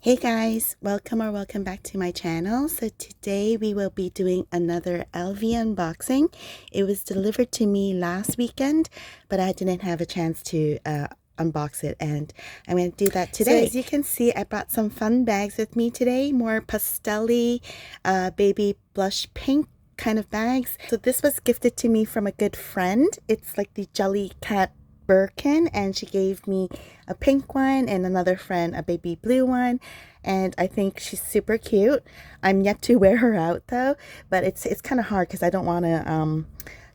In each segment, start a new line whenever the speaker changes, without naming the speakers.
Hey guys, welcome back to my channel. So today we will be doing another LV unboxing. It was delivered to me last weekend, but I didn't have a chance to unbox it, and I'm going to do that today. So as you can see, I brought some fun bags with me today, more pastel-y, baby blush pink kind of bags. So this was gifted to me from a good friend. It's like the Jelly Cat Birkin, and she gave me a pink one and another friend a baby blue one, and I think she's super cute. I'm yet to wear her out though, but it's kind of hard because I don't want to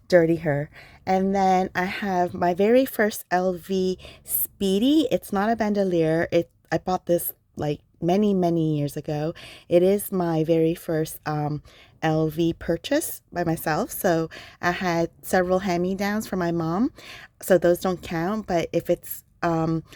dirty her. And then I have my very first LV Speedy. It's not a bandolier. I bought this like many years ago. It is my very first LV purchase by myself. So I had several hand-me-downs from my mom, so those don't count. But if it's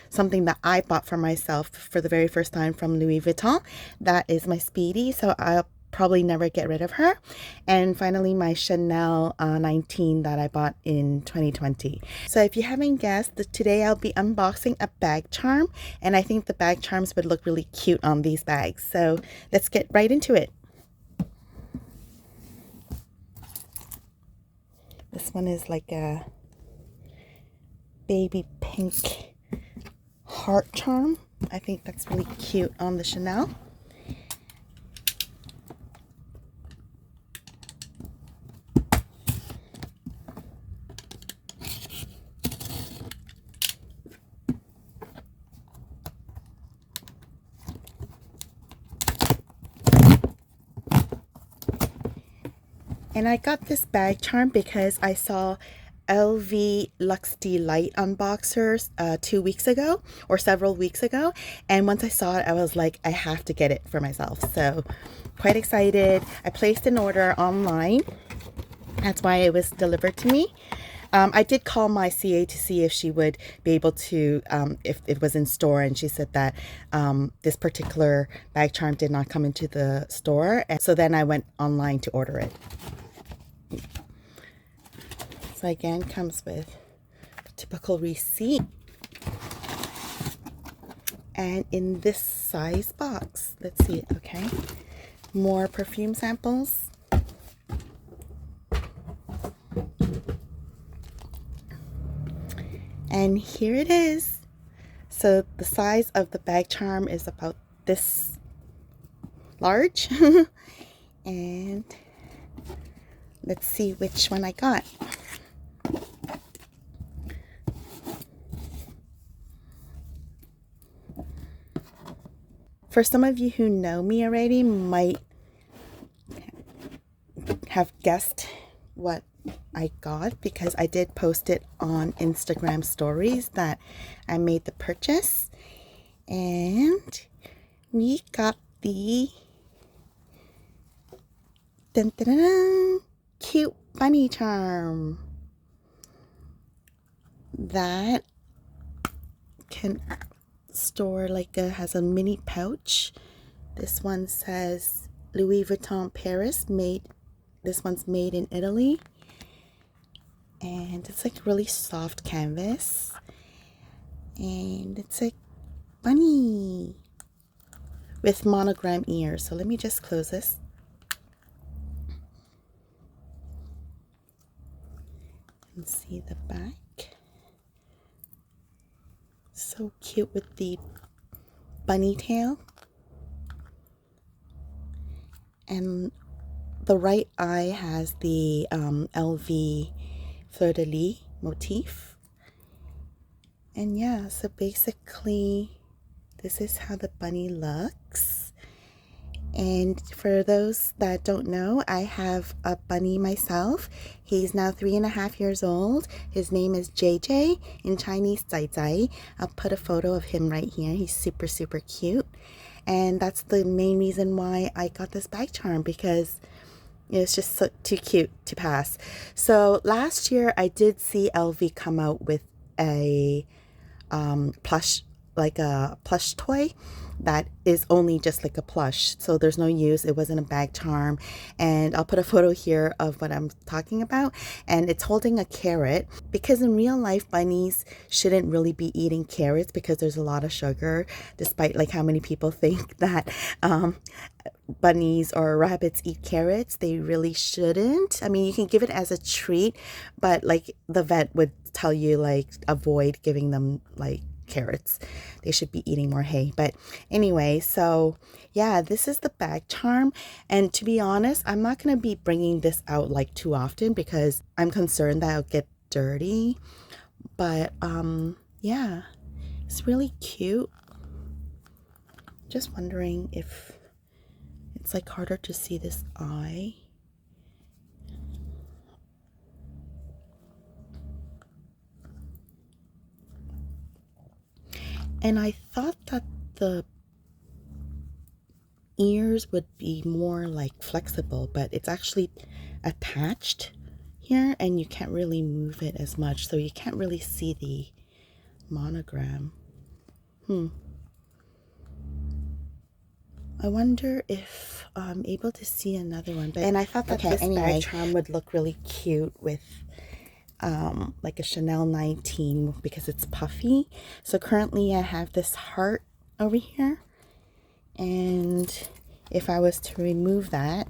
something that I bought for myself for the very first time from Louis Vuitton, that is my Speedy. So I'll probably never get rid of her. And finally, my Chanel 19 that I bought in 2020. So if you haven't guessed, today I'll be unboxing a bag charm, and I think the bag charms would look really cute on these bags. So let's get right into it. This one is like a baby pink heart charm. I think that's really cute on the Chanel. And I got this bag charm because I saw lvluxdelight unboxers 2 weeks ago or several weeks ago, and once I saw it I was like, I have to get it for myself. So quite excited. I placed an order online. That's why it was delivered to me. I did call my CA to see if she would be able to, if it was in store, and she said that this particular bag charm did not come into the store, and so then I went online to order it. So again, comes with the typical receipt, and in this size box, let's see, okay, more perfume samples, and here it is. So the size of the bag charm is about this large. And let's see which one I got. For some of you who know me already might have guessed what I got, because I did post it on Instagram stories that I made the purchase. And we got the dun, dun, dun, dun, cute bunny charm that can store, like, has a mini pouch. This one says Louis Vuitton Paris, made, this one's made in Italy, and it's like really soft canvas, and it's a bunny with monogram ears. So let me just close this. And see the back. So cute with the bunny tail. And the right eye has the LV fleur-de-lis motif. And yeah, so basically this is how the bunny looks. And for those that don't know, I have a bunny myself. He's now 3.5 years old. His name is JJ, in Chinese, Zai Zai. I'll put a photo of him right here. He's super cute. And that's the main reason why I got this bag charm, because it's just so, too cute to pass. So last year I did see LV come out with a plush, like a plush toy that is only just like a plush, so there's no use. It wasn't a bag charm. And I'll put a photo here of what I'm talking about, and it's holding a carrot, because in real life bunnies shouldn't really be eating carrots because there's a lot of sugar, despite like how many people think that bunnies or rabbits eat carrots. They really shouldn't. I mean, you can give it as a treat, but like the vet would tell you, like, avoid giving them like carrots. They should be eating more hay. But anyway, so yeah, this is the bag charm. And to be honest, I'm not going to be bringing this out like too often because I'm concerned that it'll get dirty. But yeah, it's really cute. Just wondering if it's like harder to see this eye. And I thought that the ears would be more like flexible, but it's actually attached here and you can't really move it as much, so you can't really see the monogram. I wonder if I'm able to see another one. But, and I thought that this bag charm would look really cute with like a Chanel 19 because it's puffy. So currently I have this heart over here, and if I was to remove that,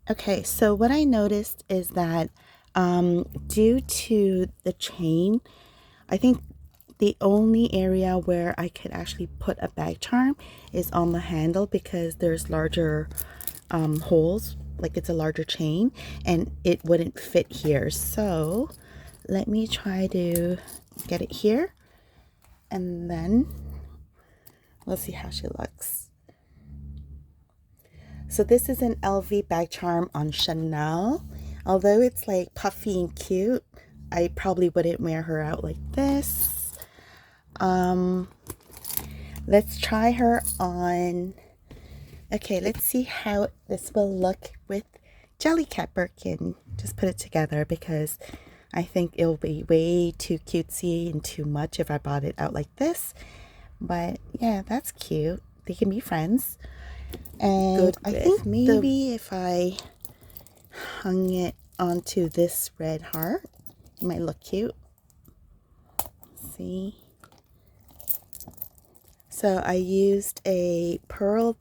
okay, so what I noticed is that due to the chain, I think the only area where I could actually put a bag charm is on the handle, because there's larger holes, like it's a larger chain, and it wouldn't fit here. So let me try to get it here, and then let's see how she looks. So this is an LV bag charm on Chanel. Although it's like puffy and cute, I probably wouldn't wear her out like this. Let's try her on. Okay, let's see how this will look with Jellycat Birkin. Just put it together because I think it'll be way too cutesy and too much if I brought it out like this. But yeah, that's cute. They can be friends. And I think maybe if I hung it onto this red heart, it might look cute. See? So I used a pearl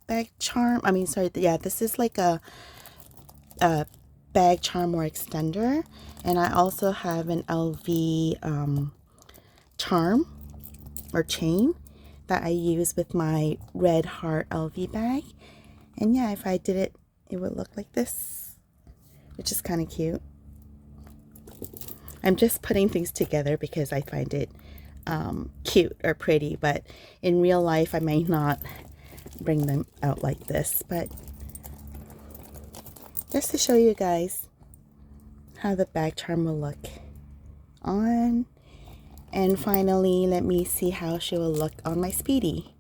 bag charm. I mean, sorry, yeah, this is like a bag charm or extender. And I also have an LV charm or chain that I use with my red heart LV bag. And yeah, if I did it, it would look like this, which is kind of cute. I'm just putting things together because I find it cute or pretty, but in real life I may not bring them out like this. But just to show you guys how the bag charm will look on. And finally, let me see how she will look on my Speedy.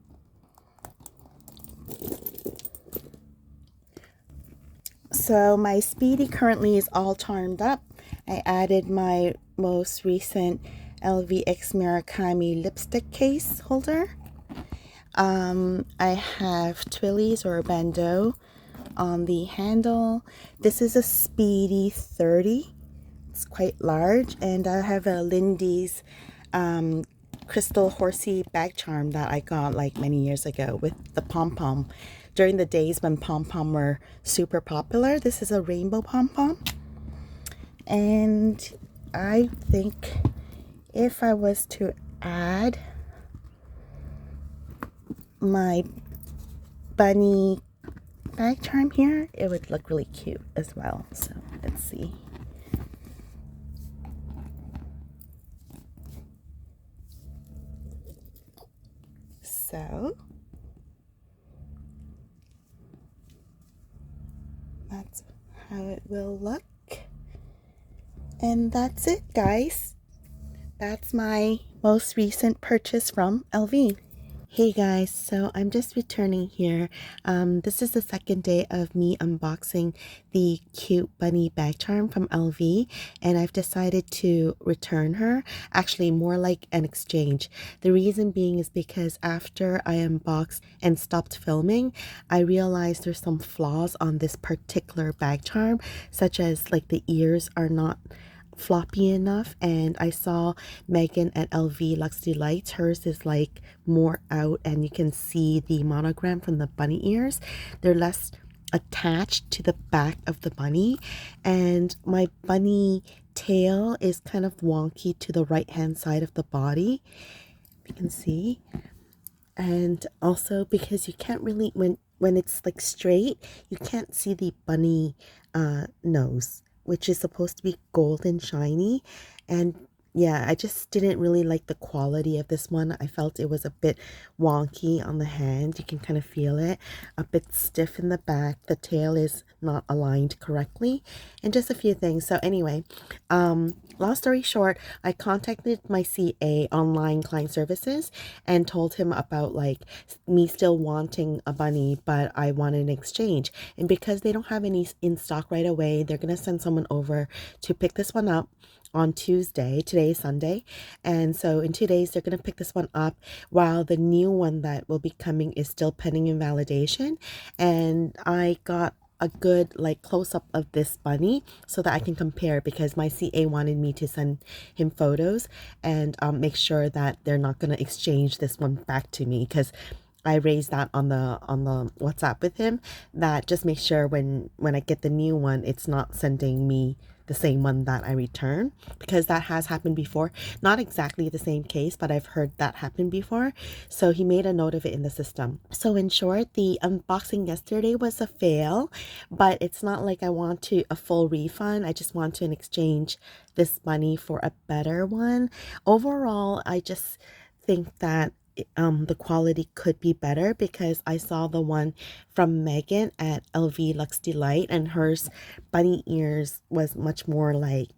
So my Speedy currently is all charmed up. I added my most recent LVX Murakami lipstick case holder. I have twillies or bandeau on the handle. This is a Speedy 30. It's quite large, and I have a LindieSs crystal horsey bag charm that I got like many years ago with the pom-pom during the days when pom-pom were super popular. This is a rainbow pom-pom, and I think if I was to add my bunny bag charm here, it would look really cute as well. So let's see. So that's how it will look. And that's it, guys. That's my most recent purchase from LV. Hey guys, so I'm just returning here. This is the second day of me unboxing the cute bunny bag charm from LV, and I've decided to return her. Actually, more like an exchange. The reason being is because after I unboxed and stopped filming, I realized there's some flaws on this particular bag charm, such as like the ears are not floppy enough, and I saw Megan at lvluxdelight, hers is like more out and you can see the monogram from the bunny ears. They're less attached to the back of the bunny, and my bunny tail is kind of wonky to the right hand side of the body, you can see. And also because you can't really, when it's like straight, you can't see the bunny nose, which is supposed to be gold and shiny. And yeah, I just didn't really like the quality of this one. I felt it was a bit wonky on the hand. You can kind of feel it. A bit stiff in the back. The tail is not aligned correctly. And just a few things. So anyway, long story short, I contacted my CA online client services and told him about like me still wanting a bunny, but I want an exchange. And because they don't have any in stock right away, they're going to send someone over to pick this one up on Tuesday. Today is Sunday, and so in 2 days they're going to pick this one up while the new one that will be coming is still pending in validation. And I got a good like close-up of this bunny so that I can compare, because my CA wanted me to send him photos and make sure that they're not going to exchange this one back to me, because I raised that on the WhatsApp with him, that just make sure when I get the new one, it's not sending me the same one that I return, because that has happened before. Not exactly the same case, but I've heard that happen before. So he made a note of it in the system. So in short, the unboxing yesterday was a fail, but it's not like I want a full refund. I just want to exchange this money for a better one. Overall, I just think that the quality could be better, because I saw the one from Megan at lvluxdelight and hers bunny ears was much more like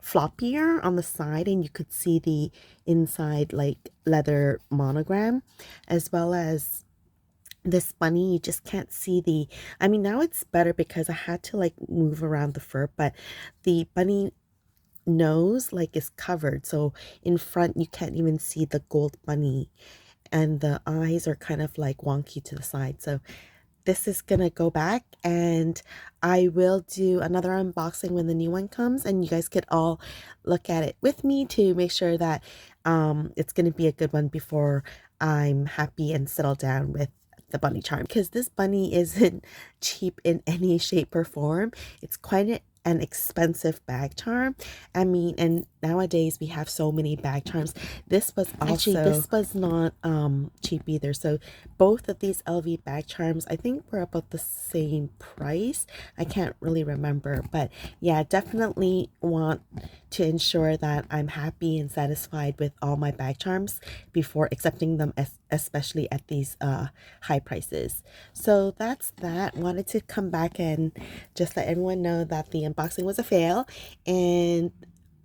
floppier on the side, and you could see the inside like leather monogram, as well as this bunny you just can't see the, I mean now it's better because I had to like move around the fur, but the bunny nose like is covered, so in front you can't even see the gold bunny, and the eyes are kind of like wonky to the side. So this is gonna go back, and I will do another unboxing when the new one comes, and you guys could all look at it with me to make sure that it's gonna be a good one before I'm happy and settle down with the bunny charm, because this bunny isn't cheap in any shape or form. It's quite an expensive bag charm. I mean, and nowadays we have so many bag charms. This was also, actually this was not cheap either. So both of these LV bag charms I think were about the same price. I can't really remember, but yeah, definitely want to ensure that I'm happy and satisfied with all my bag charms before accepting them, especially at these high prices. So that's that. Wanted to come back and just let everyone know that the unboxing was a fail, and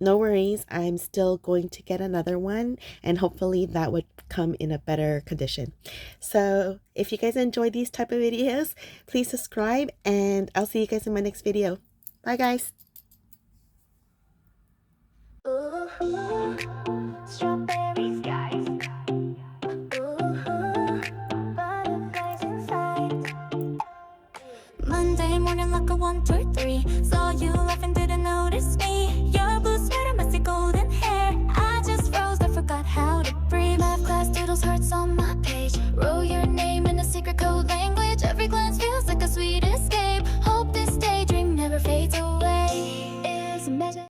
no worries, I'm still going to get another one, and hopefully that would come in a better condition. So if you guys enjoy these type of videos, please subscribe, and I'll see you guys in my next video. Bye guys.
Strawberries, guys. Butterflies inside. Monday morning like a 1, 2, 3. Saw you laughing.